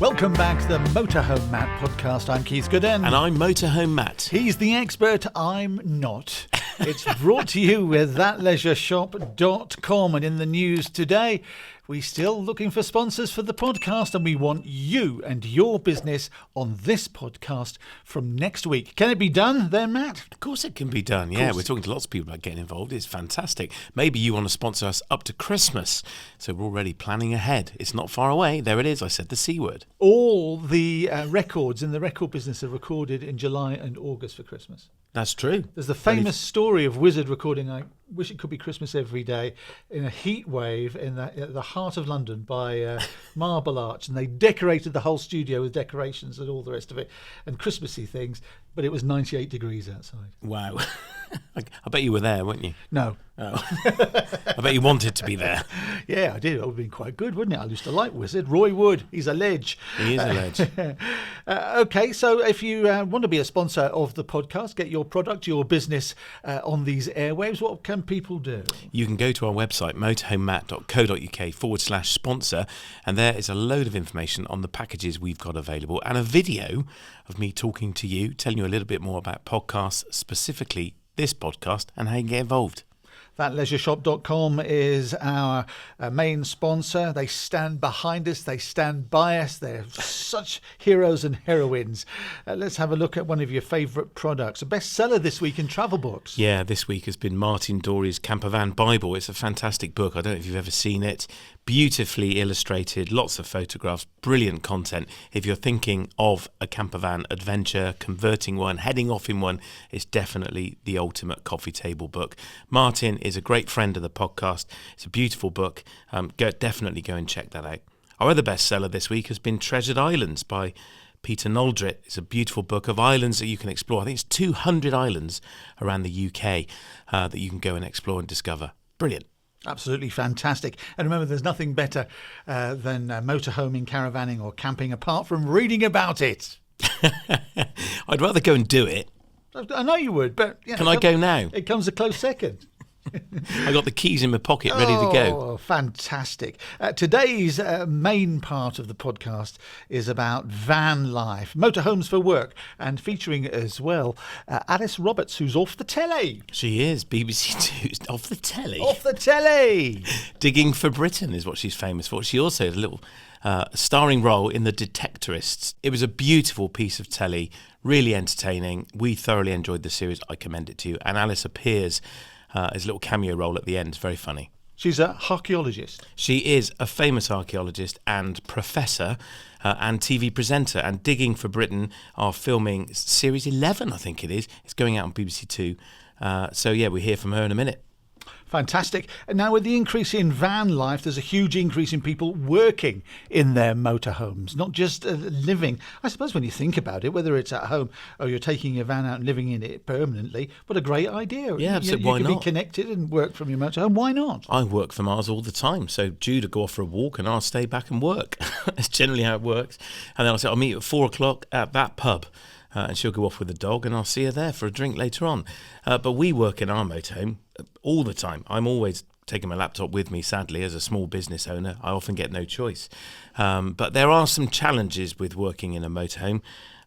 Welcome back to the Motorhome Matt podcast. I'm Keith Gooden. And I'm Motorhome Matt. He's the expert, I'm not. It's brought to you with thatleisureshop.com. And in the news today, we're still looking for sponsors for the podcast, and we want you and your business on this podcast from next week. Can it be done then, Matt? Of course it can be done, yeah. We're talking to lots of people about getting involved. It's fantastic. Maybe you want to sponsor us up to Christmas. So we're already planning ahead. It's not far away. There it is. I said the C word. All the records in the record business are recorded in July and August for Christmas. That's true. There's the famous story of Wizard recording I Wish It Could Be Christmas Every Day in a heat wave in the heart of London by Marble Arch, and they decorated the whole studio with decorations and all the rest of it and Christmassy things, but it was 98 degrees outside. Wow. I bet you were there, weren't you? No. Oh. I bet you wanted to be there. Yeah, I did. It would have been quite good, wouldn't it? I used to like Wizard. Roy Wood, he's a ledge. He is a ledge. Okay, so if you want to be a sponsor of the podcast, get your product, your business on these airwaves, what can people do? You can go to our website, motorhomematt.co.uk/sponsor, and there is a load of information on the packages we've got available and a video of me talking to you, telling you a little bit more about podcasts, specifically this podcast, and how you can get involved. Thatleisureshop.com is our main sponsor. They stand behind us. They stand by us. They're such heroes and heroines. Let's have a look at one of your favourite products. A bestseller this week in travel books. Yeah, this week has been Martin Dorey's Campervan Bible. It's a fantastic book. I don't know if you've ever seen it. Beautifully illustrated, lots of photographs, brilliant content. If you're thinking of a campervan adventure, converting one, heading off in one, it's definitely the ultimate coffee table book. Martin is a great friend of the podcast. It's a beautiful book. Definitely go and check that out. Our other bestseller this week has been Treasured Islands by Peter Noldrit. It's a beautiful book of islands that you can explore. I think it's 200 islands around the UK that you can go and explore and discover. Brilliant. Absolutely fantastic. And remember, there's nothing better than motorhoming, caravanning or camping apart from reading about it. I'd rather go and do it. I know you would, but... Can I go now? It comes a close second. I got the keys in my pocket ready to go. Oh, fantastic. Today's main part of the podcast is about van life, motorhomes for work, and featuring as well Alice Roberts, who's off the telly. She is. BBC Two's off the telly. Off the telly! Digging for Britain is what she's famous for. She also had a little starring role in The Detectorists. It was a beautiful piece of telly, really entertaining. We thoroughly enjoyed the series. I commend it to you. And Alice appears as a little cameo role at the end. It's very funny. She's an archaeologist. She is a famous archaeologist and professor and TV presenter. And Digging for Britain are filming series 11, I think it is. It's going out on BBC Two. So yeah, we'll hear from her in a minute. Fantastic. And now with the increase in van life, there's a huge increase in people working in their motorhomes, not just living. I suppose when you think about it, whether it's at home or you're taking your van out and living in it permanently, what a great idea. Yeah, absolutely. Why not? You can be connected and work from your motorhome. Why not? I work from ours all the time. So Jude will go off for a walk and I'll stay back and work. That's generally how it works. And then I'll say, I'll meet you at 4:00 at that pub. And she'll go off with the dog and I'll see her there for a drink later on. But we work in our motorhome all the time. I'm always taking my laptop with me, sadly, as a small business owner. I often get no choice. But there are some challenges with working in a motorhome.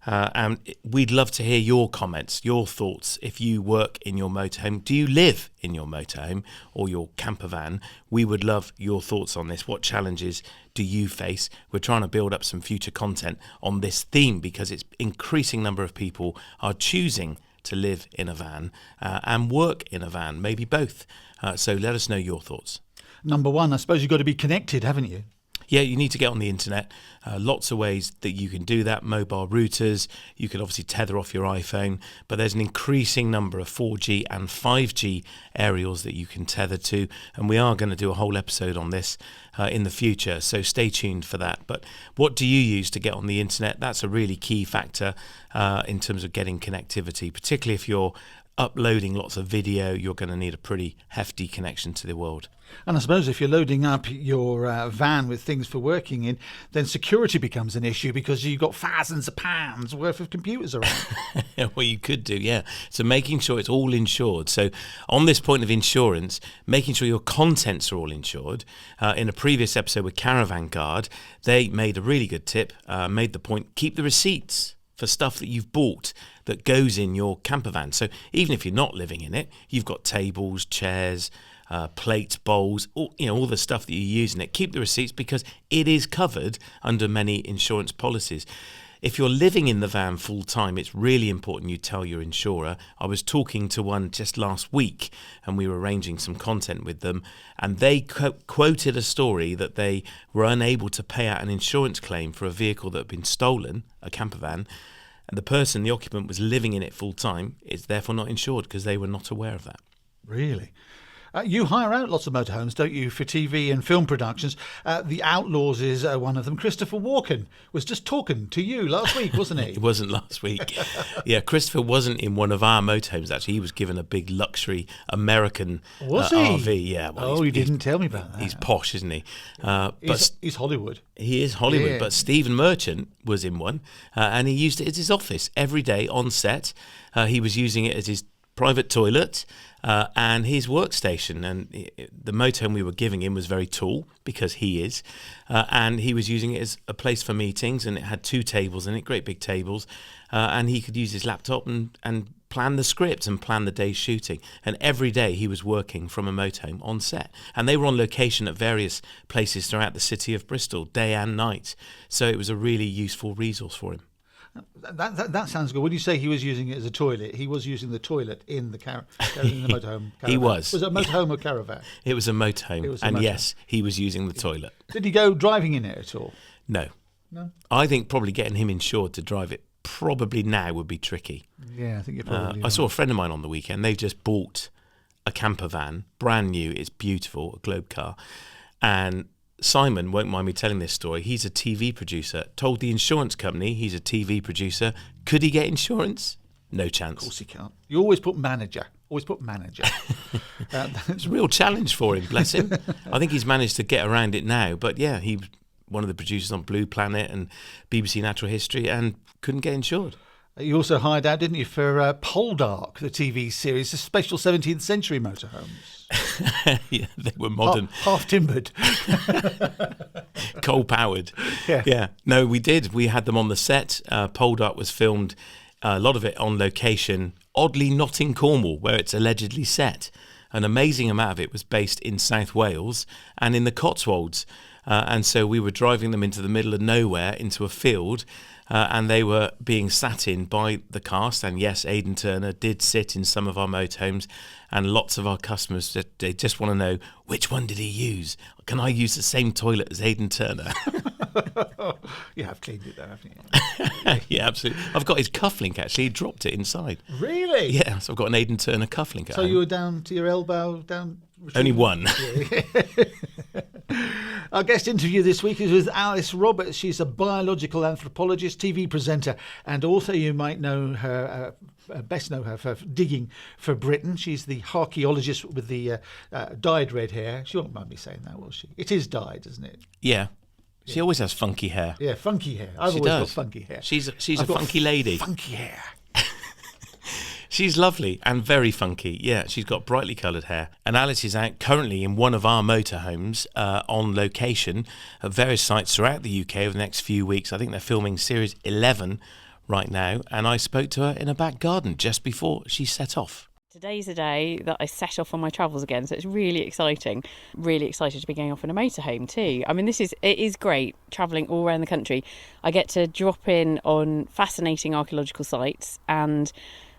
And we'd love to hear your comments, your thoughts. If you work in your motorhome, do you live in your motorhome or your camper van? We would love your thoughts on this. What challenges do you face? We're trying to build up some future content on this theme because it's increasing number of people are choosing to live in a van and work in a van, maybe both. So let us know your thoughts. Number one, I suppose you've got to be connected, haven't you? Yeah, you need to get on the internet. Lots of ways that you can do that. Mobile routers, you can obviously tether off your iPhone, but there's an increasing number of 4G and 5G aerials that you can tether to, and we are going to do a whole episode on this in the future, so stay tuned for that. But what do you use to get on the internet? That's a really key factor in terms of getting connectivity, particularly if you're uploading lots of video, you're going to need a pretty hefty connection to the world. And I suppose if you're loading up your van with things for working in, then security becomes an issue because you've got thousands of pounds worth of computers around. Well, you could do, yeah. So making sure it's all insured. So on this point of insurance, making sure your contents are all insured. In a previous episode with Caravan Guard, they made a really good tip, made the point, keep the receipts for stuff that you've bought that goes in your camper van. So even if you're not living in it, you've got tables, chairs, plates, bowls, all the stuff that you use in it. Keep the receipts because it is covered under many insurance policies. If you're living in the van full time, it's really important you tell your insurer. I was talking to one just last week and we were arranging some content with them, and they quoted a story that they were unable to pay out an insurance claim for a vehicle that had been stolen, a camper van, and the occupant was living in it full time. It's therefore not insured because they were not aware of that. Really? You hire out lots of motorhomes, don't you, for TV and film productions? The Outlaws is one of them. Christopher Walken was just talking to you last week, wasn't he? It wasn't last week. Yeah, Christopher wasn't in one of our motorhomes, actually. He was given a big luxury American RV. Yeah. Well, you didn't tell me about that. He's posh, isn't he? He's Hollywood. He is Hollywood, Yeah. But Stephen Merchant was in one, and he used it as his office every day on set. He was using it as his private toilet and his workstation, and the motorhome we were giving him was very tall because he is, and he was using it as a place for meetings, and it had 2 tables in it, great big tables, and he could use his laptop and plan the script and plan the day's shooting. And every day he was working from a motorhome on set, and they were on location at various places throughout the city of Bristol, day and night, so it was a really useful resource for him. That sounds good. When you say he was using it as a toilet, he was using the toilet in the motorhome caravan. He was. Was it a motorhome or caravan? It was a motorhome, yes, he was using the toilet. Did he go driving in it at all? No. I think probably getting him insured to drive it probably now would be tricky. Yeah, I think you're probably I saw a friend of mine on the weekend. They've just bought a camper van, brand new, it's beautiful, a Globe car, and Simon won't mind me telling this story. He's a TV producer. Told the insurance company he's a TV producer. Could he get insurance? No chance. Of course he can't. You always put manager. It's a real challenge for him, bless him. I think he's managed to get around it now. But yeah, he was one of the producers on Blue Planet and BBC Natural History and couldn't get insured. You also hired out, didn't you, for Poldark, the TV series, the special 17th century motorhomes. Yeah, they were modern. Half timbered. Coal powered. Yeah. No, we did. We had them on the set. Poldark was filmed, a lot of it on location, oddly not in Cornwall, where it's allegedly set. An amazing amount of it was based in South Wales and in the Cotswolds. And so we were driving them into the middle of nowhere, into a field, and they were being sat in by the cast. And yes, Aidan Turner did sit in some of our motorhomes, and lots of our customers, they just want to know, which one did he use? Can I use the same toilet as Aidan Turner? You have cleaned it though, haven't you? Yeah, absolutely. I've got his cufflink, actually. He dropped it inside. Really? Yeah, so I've got an Aidan Turner cufflink at So home. you were down to your elbow, down... Only one. Our guest interview this week is with Alice Roberts. She's a biological anthropologist, TV presenter, and also you might know her, best know her for digging for Britain. She's the archaeologist with the dyed red hair. She won't mind me saying that, will she? It is dyed, isn't it? Yeah. She always has funky hair. Yeah, funky hair. I've always got funky hair. She's a funky lady. Funky hair. She's lovely and very funky. Yeah, she's got brightly coloured hair. And Alice is out currently in one of our motorhomes on location at various sites throughout the UK over the next few weeks. I think they're filming Series 11 right now. And I spoke to her in a back garden just before she set off. Today's the day that I set off on my travels again, so it's really exciting. Really excited to be going off in a motorhome too. I mean, it is great travelling all around the country. I get to drop in on fascinating archaeological sites, and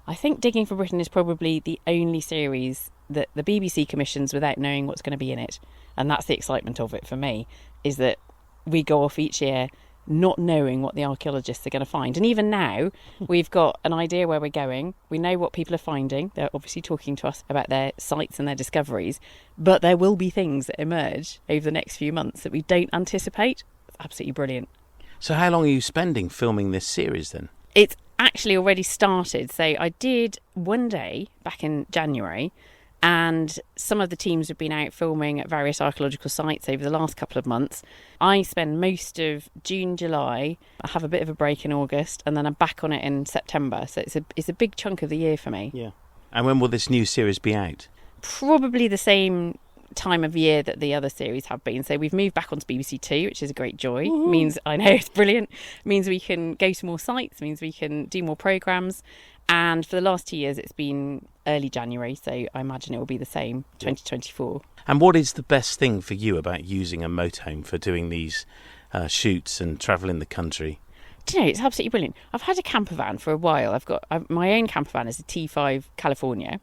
I think Digging for Britain is probably the only series that the BBC commissions without knowing what's going to be in it. And that's the excitement of it for me, is that we go off each year not knowing what the archaeologists are going to find. And even now, we've got an idea where we're going. We know what people are finding. They're obviously talking to us about their sites and their discoveries. But there will be things that emerge over the next few months that we don't anticipate. It's absolutely brilliant. So how long are you spending filming this series then? It's actually already started. So I did one day back in January, and some of the teams have been out filming at various archaeological sites over the last couple of months. I spend most of June, July. I have a bit of a break in August, and then I'm back on it in September. So it's a big chunk of the year for me. Yeah. And when will this new series be out? Probably the same time of year that the other series have been. So we've moved back onto BBC Two, which is a great joy. Means, I know, it's brilliant. Means we can go to more sites, means we can do more programmes. And for the last 2 years, it's been early January, so I imagine it will be the same 2024. And what is the best thing for you about using a motorhome for doing these shoots and travelling the country? Do you know, it's absolutely brilliant. I've had a camper van for a while. My own camper van is a T5 California,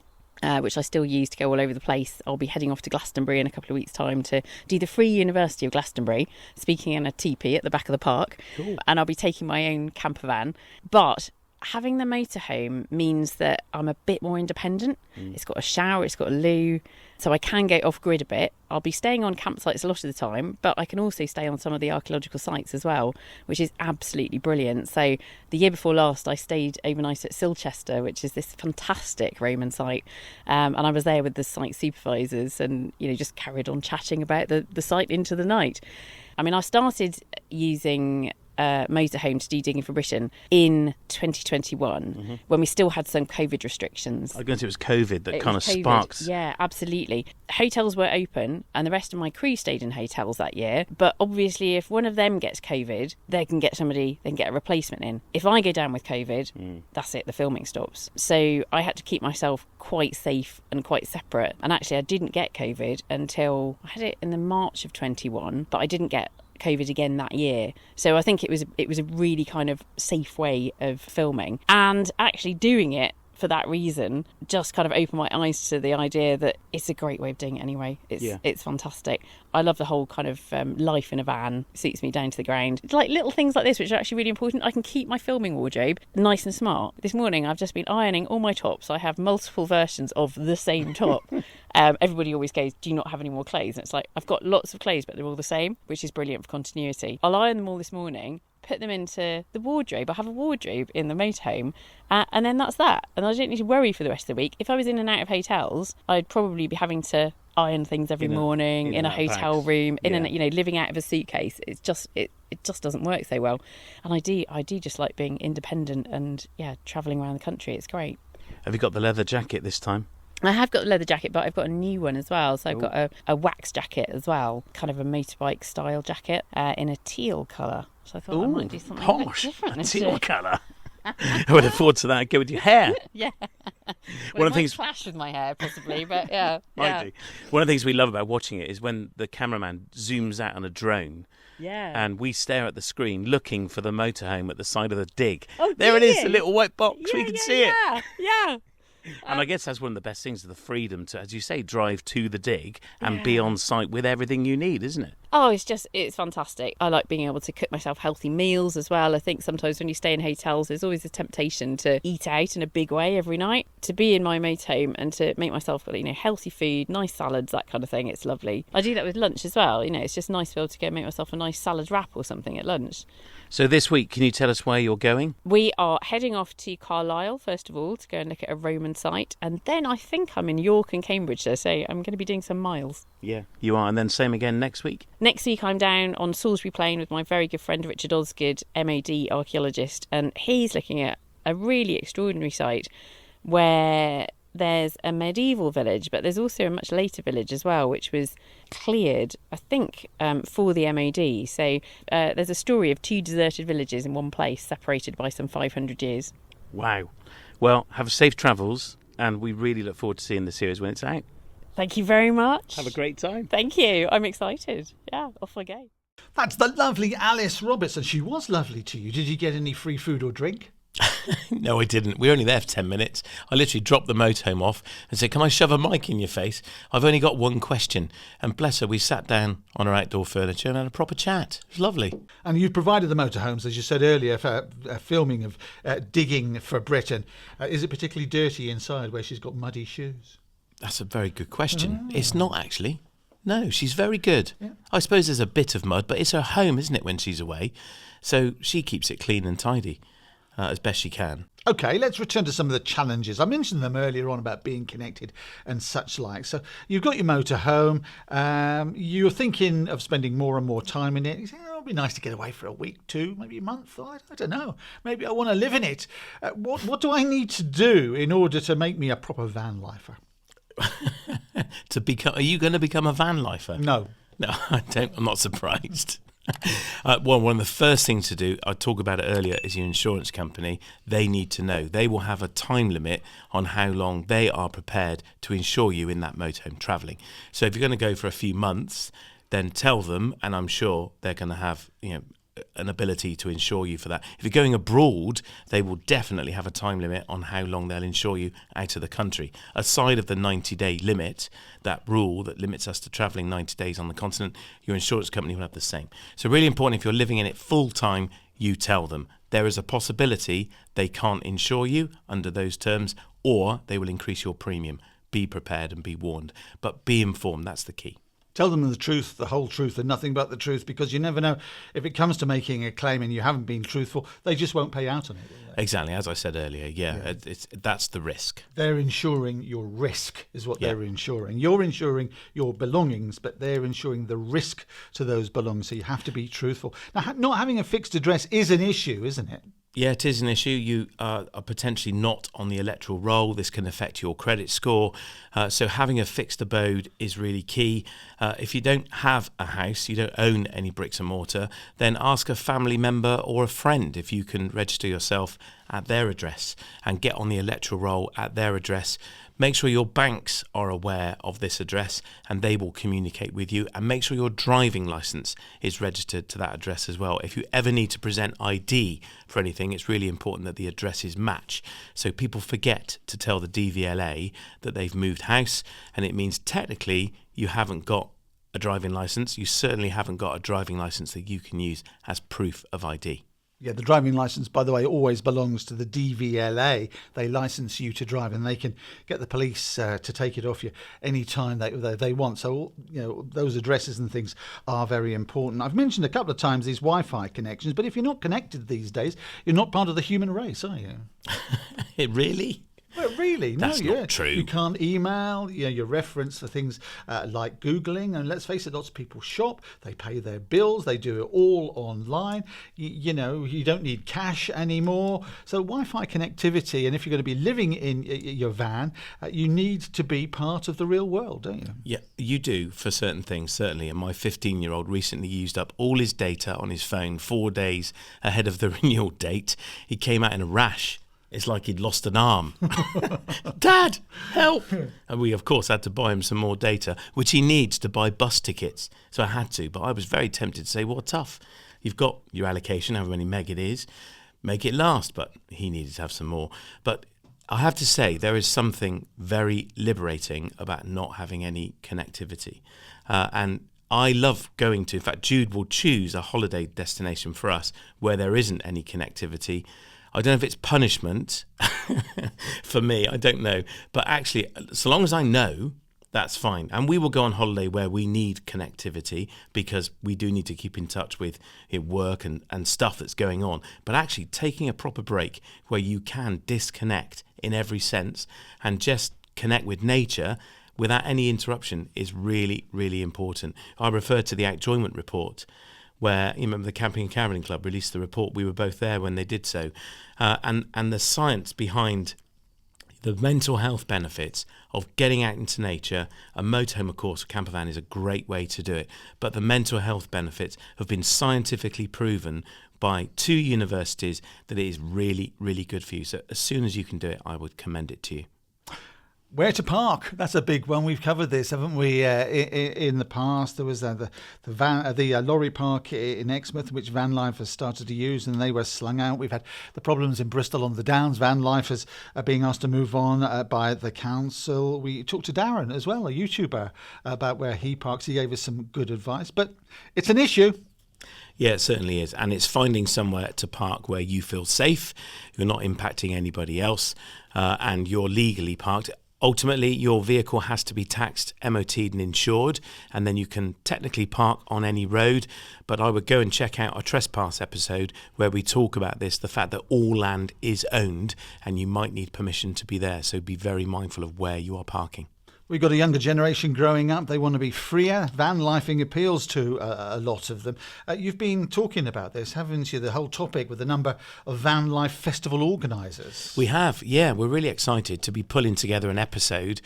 which I still use to go all over the place. I'll be heading off to Glastonbury in a couple of weeks' time to do the Free University of Glastonbury, speaking in a teepee at the back of the park. Cool. And I'll be taking my own camper van. But having the motorhome means that I'm a bit more independent. It's got a shower, it's got a loo, so I can go off grid a bit. I'll be staying on campsites a lot of the time, but I can also stay on some of the archaeological sites as well, which is absolutely brilliant. So the year before last, I stayed overnight at Silchester, which is this fantastic Roman site, and I was there with the site supervisors and, you know, just carried on chatting about the site into the night. I mean, I started using motorhome to do Digging for Britain in 2021 when we still had some COVID restrictions. I was going to say it was COVID that kind of sparked. Yeah, absolutely. Hotels were open and the rest of my crew stayed in hotels that year. But obviously, if one of them gets COVID, they can get a replacement in. If I go down with COVID, that's it, the filming stops. So I had to keep myself quite safe and quite separate. And actually, I didn't get COVID until I had it in the March of 21, but I didn't get COVID again that year. So I think it was a really kind of safe way of filming, and actually doing it for that reason just kind of opened my eyes to the idea that it's a great way of doing it anyway. It's fantastic. I love the whole kind of life in a van. It suits me down to the ground. It's like little things like this which are actually really important. I can keep my filming wardrobe nice and smart. This morning I've just been ironing all my tops. I have multiple versions of the same top. Everybody always goes, do you not have any more clothes? And it's like, I've got lots of clothes but they're all the same, which is brilliant for continuity. I'll iron them all this morning, put them into the wardrobe. I have a wardrobe in the motorhome, and then that's that. And I don't need to worry for the rest of the week. If I was in and out of hotels, I'd probably be having to iron things every morning in a hotel room, living out of a suitcase. It just doesn't work so well. And I do just like being independent and travelling around the country. It's great. Have you got the leather jacket this time? I have got the leather jacket, but I've got a new one as well. So I've got a wax jacket as well, kind of a motorbike style jacket in a teal colour. So I thought I might do something posh, different. A teal colour. I would afford to that. Go with your hair. Yeah. One of the things clash with my hair possibly, but yeah. Might do. One of the things we love about watching it is when the cameraman zooms out on a drone. Yeah. And we stare at the screen looking for the motorhome at the side of the dig. Oh, there it is, the little white box. Yeah, we can see it. Yeah. And I guess that's one of the best things, of the freedom to, as you say, drive to the dig and be on site with everything you need, isn't it? Oh, it's fantastic. I like being able to cook myself healthy meals as well. I think sometimes when you stay in hotels, there's always a temptation to eat out in a big way every night. To be in my motorhome and to make myself, healthy food, nice salads, that kind of thing, it's lovely. I do that with lunch as well. It's just nice to be able to go make myself a nice salad wrap or something at lunch. So this week, can you tell us where you're going? We are heading off to Carlisle, first of all, to go and look at a Roman site. And then I think I'm in York and Cambridgeshire, so I'm going to be doing some miles. Yeah, you are. And then same again next week? Next week I'm down on Salisbury Plain with my very good friend Richard Osgood, MOD archaeologist, and he's looking at a really extraordinary site where there's a medieval village, but there's also a much later village as well, which was cleared, I think, for the MOD. So there's a story of two deserted villages in one place, separated by some 500 years. Wow. Well, have safe travels, and we really look forward to seeing the series when it's out. Thank you very much. Have a great time. Thank you. I'm excited. Yeah, off I go. That's the lovely Alice Robertson. She was lovely to you. Did you get any free food or drink? No, I didn't. We were only there for 10 minutes. I literally dropped the motorhome off and said, can I shove a mic in your face? I've only got one question. And bless her, we sat down on her outdoor furniture and had a proper chat. It was lovely. And you provided the motorhomes, as you said earlier, for filming of Digging for Britain. Is it particularly dirty inside where she's got muddy shoes? That's a very good question. It's not actually. No, she's very good. Yeah. I suppose there's a bit of mud, but it's her home, isn't it, when she's away? So she keeps it clean and tidy. as best you can. Okay, let's return to some of the challenges. I mentioned them earlier on about being connected and such like. So you've got your motorhome. You're thinking of spending more and more time in it. You think, oh, it'd be nice to get away for a week, 2, maybe a month. I don't know. Maybe I want to live in it. What do I need to do in order to make me a proper van lifer? Are you going to become a van lifer? No. No, I don't. I'm not surprised. Well, one of the first things to do, I talked about it earlier, is your insurance company. They need to know. They will have a time limit on how long they are prepared to insure you in that motorhome travelling. So if you're going to go for a few months, then tell them, and I'm sure they're going to have, an ability to insure you for that. If you're going abroad, they will definitely have a time limit on how long they'll insure you out of the country. Aside of the 90-day limit, that rule that limits us to travelling 90 days on the continent, your insurance company will have the same. So really important, if you're living in it full time, you tell them. There is a possibility they can't insure you under those terms, or they will increase your premium. Be prepared and be warned, but be informed. That's the key. Tell them the truth, the whole truth, and nothing but the truth, because you never know if it comes to making a claim and you haven't been truthful, they just won't pay out on it, will they? Exactly, as I said earlier, that's the risk. They're insuring your risk is what Yeah. they're insuring. You're insuring your belongings, but they're insuring the risk to those belongings, so you have to be truthful. Now, not having a fixed address is an issue, isn't it? Yeah, it is an issue. You are potentially not on the electoral roll. This can affect your credit score. So having a fixed abode is really key. If you don't have a house, you don't own any bricks and mortar, then ask a family member or a friend if you can register yourself at their address and get on the electoral roll at their address. Make sure your banks are aware of this address and they will communicate with you, and make sure your driving licence is registered to that address as well. If you ever need to present ID for anything, it's really important that the addresses match. So people forget to tell the DVLA that they've moved house, and it means technically you haven't got a driving licence. You certainly haven't got a driving licence that you can use as proof of ID. Yeah, the driving licence, by the way, always belongs to the DVLA. They license you to drive, and they can get the police to take it off you any time they want. So, those addresses and things are very important. I've mentioned a couple of times these Wi-Fi connections, but if you're not connected these days, you're not part of the human race, are you? It really? Well, really? That's no, not true. You can't email, your reference for things like Googling. And let's face it, lots of people shop, they pay their bills, they do it all online. You don't need cash anymore. So Wi-Fi connectivity, and if you're going to be living in your van, you need to be part of the real world, don't you? Yeah, you do for certain things, certainly. And my 15-year-old recently used up all his data on his phone 4 days ahead of the renewal date. He came out in a rash. It's like he'd lost an arm. Dad, help! And we, of course, had to buy him some more data, which he needs to buy bus tickets. So I had to, but I was very tempted to say, well, tough. You've got your allocation, however many meg it is, make it last. But he needed to have some more. But I have to say, there is something very liberating about not having any connectivity. And I love going to, in fact, Jude will choose a holiday destination for us where there isn't any connectivity. I don't know if it's punishment for me, I don't know. But actually, so long as I know, that's fine. And we will go on holiday where we need connectivity, because we do need to keep in touch with work and stuff that's going on. But actually, taking a proper break where you can disconnect in every sense and just connect with nature without any interruption is really, really important. I refer to the Outjoyment report, where, you remember, the Camping and Caravanning Club released the report. We were both there when they did so. And the science behind the mental health benefits of getting out into nature. A motorhome, of course, a camper van is a great way to do it. But the mental health benefits have been scientifically proven by 2 universities that it is really, really good for you. So as soon as you can do it, I would commend it to you. Where to park? That's a big one. We've covered this, haven't we? In the past, there was the lorry park in Exmouth, which van lifers started to use, and they were slung out. We've had the problems in Bristol on the Downs. Van lifers are being asked to move on by the council. We talked to Darren as well, a YouTuber, about where he parks. He gave us some good advice, but it's an issue. Yeah, it certainly is. And it's finding somewhere to park where you feel safe, you're not impacting anybody else, and you're legally parked. Ultimately, your vehicle has to be taxed, MOT'd and insured, and then you can technically park on any road. But I would go and check out our trespass episode where we talk about this, the fact that all land is owned and you might need permission to be there. So be very mindful of where you are parking. We've got a younger generation growing up. They want to be freer. Van lifing appeals to a lot of them. You've been talking about this, haven't you? The whole topic with a number of van life festival organisers. We have, yeah. We're really excited to be pulling together an episode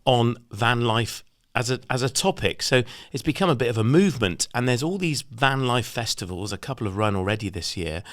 on van life as a topic. So it's become a bit of a movement, and there's all these van life festivals. A couple have run already this year,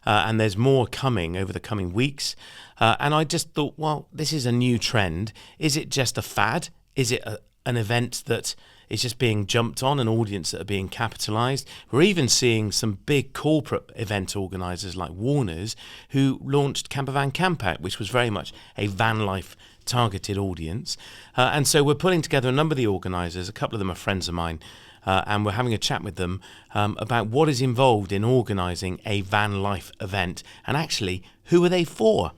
and there's more coming over the coming weeks. And I just thought, well, this is a new trend. Is it just a fad? Is it an event that is just being jumped on, an audience that are being capitalised? We're even seeing some big corporate event organisers like Warner's who launched Campervan Camp Out, which was very much a van life targeted audience. And so we're putting together a number of the organisers. A couple of them are friends of mine. And we're having a chat with them about what is involved in organising a van life event. And actually, who are they for?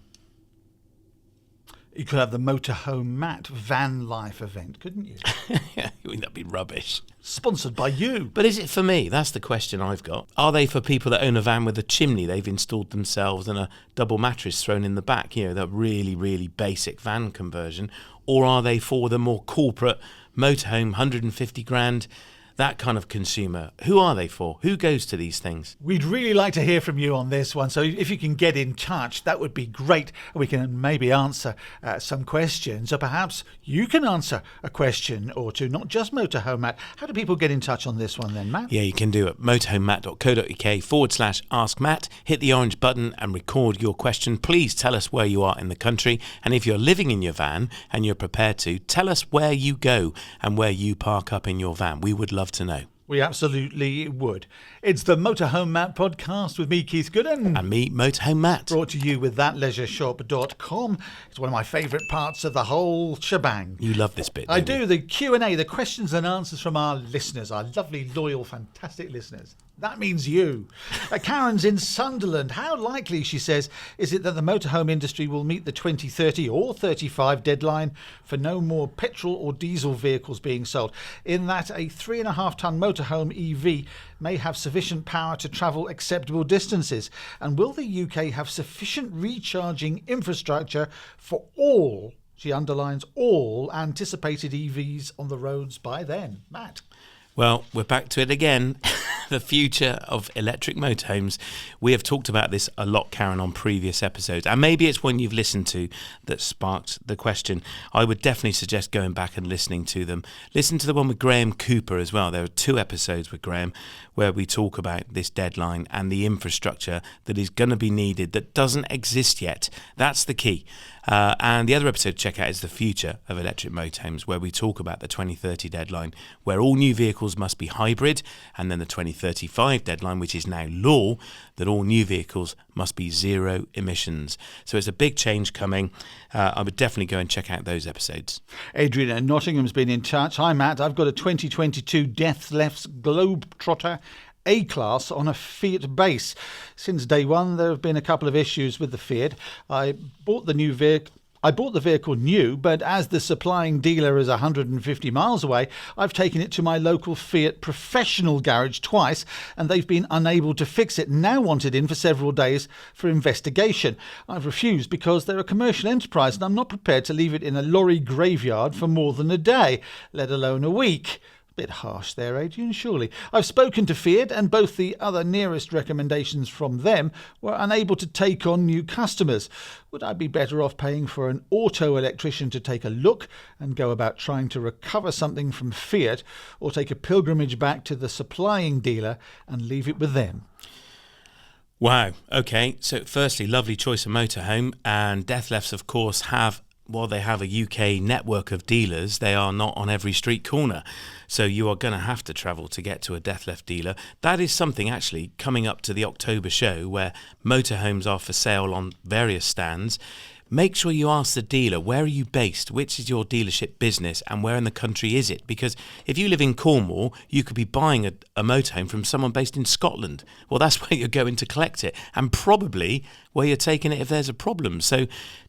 You could have the Motorhome Matt van life event, couldn't you? I mean, that'd be rubbish. Sponsored by you. But is it for me? That's the question I've got. Are they for people that own a van with a chimney they've installed themselves and a double mattress thrown in the back? You know, that really, really basic van conversion. Or are they for the more corporate motorhome, 150 grand, that kind of consumer? Who are they for? Who goes to these things? We'd really like to hear from you on this one. So if you can get in touch, that would be great. We can maybe answer some questions, or perhaps you can answer a question or two, not just Motorhome Matt. How do people get in touch on this one then, Matt? Yeah, you can do it. motorhomematt.co.uk/ask Matt. Hit the orange button and record your question. Please tell us where you are in the country. And if you're living in your van and you're prepared to, tell us where you go and where you park up in your van. We would love to know. We absolutely would. It's the Motorhome Matt podcast with me, Keith Gooden. And me, Motorhome Matt. Brought to you with thatleisureshop.com. It's one of my favourite parts of the whole shebang. You love this bit, I don't do. you? The Q&A, the questions and answers from our listeners, our lovely, loyal, fantastic listeners. That means you. Karen's in Sunderland. How likely, she says, is it that the motorhome industry will meet the 2030 or 35 deadline for no more petrol or diesel vehicles being sold, in that a 3.5-tonne motorhome EV may have sufficient power to travel acceptable distances? And will the UK have sufficient recharging infrastructure for all, she underlines, all anticipated EVs on the roads by then? Matt? Well, we're back to it again. The future of electric motorhomes. We have talked about this a lot, Karen, on previous episodes, and maybe it's one you've listened to that sparked the question. I would definitely suggest going back and listening to them. Listen to the one with Graham Cooper as well. There are 2 episodes with Graham where we talk about this deadline and the infrastructure that is going to be needed that doesn't exist yet. That's the key. And the other episode to check out is the future of electric motorhomes, where we talk about the 2030 deadline, where all new vehicles must be hybrid, and then the 2035 deadline, which is now law, that all new vehicles must be zero emissions. So it's a big change coming. I would definitely go and check out those episodes. Adrian at Nottingham's been in touch. Hi, Matt. I've got a 2022 Death Left's Globetrotter A-Class on a Fiat base. Since day one, there have been a couple of issues with the Fiat. I bought the vehicle new, but as the supplying dealer is 150 miles away, I've taken it to my local Fiat professional garage twice, and they've been unable to fix it. Now wanted in for several days for investigation. I've refused because they're a commercial enterprise, and I'm not prepared to leave it in a lorry graveyard for more than a day, let alone a week. Bit harsh there, Adrian, surely. I've spoken to Fiat, and both the other nearest recommendations from them were unable to take on new customers. Would I be better off paying for an auto electrician to take a look and go about trying to recover something from Fiat, or take a pilgrimage back to the supplying dealer and leave it with them? Wow. Okay. So firstly, lovely choice of motorhome, and Death Lefts, of course, while they have a UK network of dealers, they are not on every street corner. So you are going to have to travel to get to a Death Left dealer. That is something actually coming up to the October show, where motorhomes are for sale on various stands. make sure you ask the dealer, where are you based? Which is your dealership business and where in the country is it? Because if you live in Cornwall, you could be buying a motorhome from someone based in Scotland. Well, that's where you're going to collect it and probably where you're taking it if there's a problem. So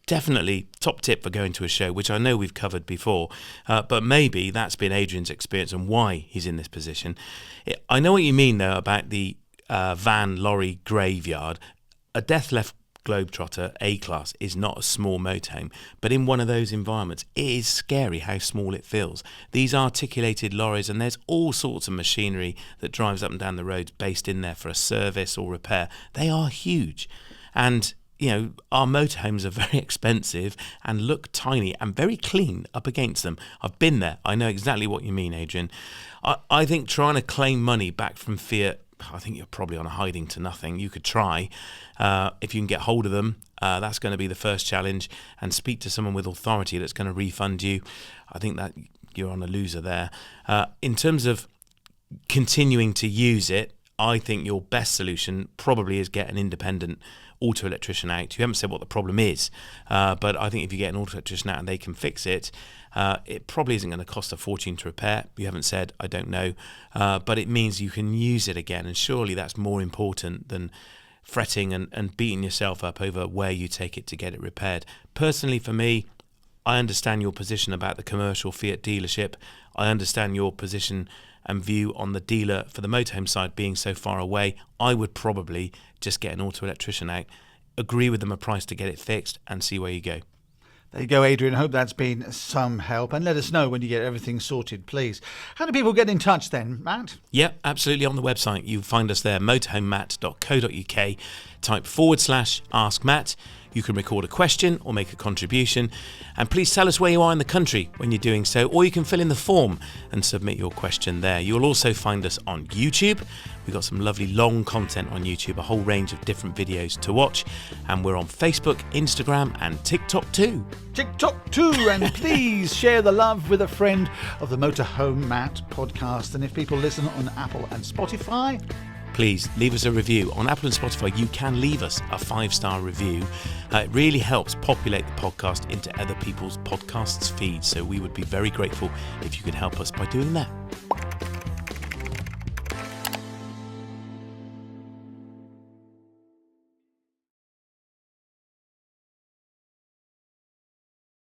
definitely top tip for going to a show, which I know we've covered before, but maybe that's been Adrian's experience and why he's in this position. I know what you mean, though, about the van lorry graveyard. A Death Left Globetrotter A-Class is not a small motorhome, but in one of those environments, it is scary how small it feels. These articulated lorries, and there's all sorts of machinery that drives up and down the roads based in there for a service or repair. They are huge. And, you know, our motorhomes are very expensive and look tiny and very clean up against them. I've been there. I know exactly what you mean, Adrian. I think trying to claim money back from Fiat, I think you're probably on a hiding to nothing. You could try. If you can get hold of them, that's going to be the first challenge, and speak to someone with authority that's going to refund you. I think that you're on a loser there. In terms of continuing to use it, I think your best solution probably is get an independent auto electrician out. You haven't said what the problem is, but I think if you get an auto electrician out and they can fix it, it probably isn't going to cost a fortune to repair. You haven't said, I don't know, but it means you can use it again, and surely that's more important than fretting and beating yourself up over where you take it to get it repaired. Personally, for me, I understand your position about the commercial Fiat dealership. I understand your position and view on the dealer for the motorhome side being so far away. I would probably just get an auto electrician out, agree with them a price to get it fixed, and see where you go. There you go, Adrian. Hope that's been some help. And let us know when you get everything sorted, please. How do people get in touch then, Matt? Yeah, absolutely. On the website, you find us there, motorhomematt.co.uk. Type /Ask Matt. You can record a question or make a contribution. And please tell us where you are in the country when you're doing so, or you can fill in the form and submit your question there. You'll also find us on YouTube. We've got some lovely long content on YouTube, a whole range of different videos to watch. And we're on Facebook, Instagram, and TikTok too. TikTok too, and please share the love with a friend of the Motorhome Matt podcast. And if people listen on Apple and Spotify, please leave us a review. On Apple and Spotify, you can leave us a 5-star review. It really helps populate the podcast into other people's podcasts feeds. So we would be very grateful if you could help us by doing that.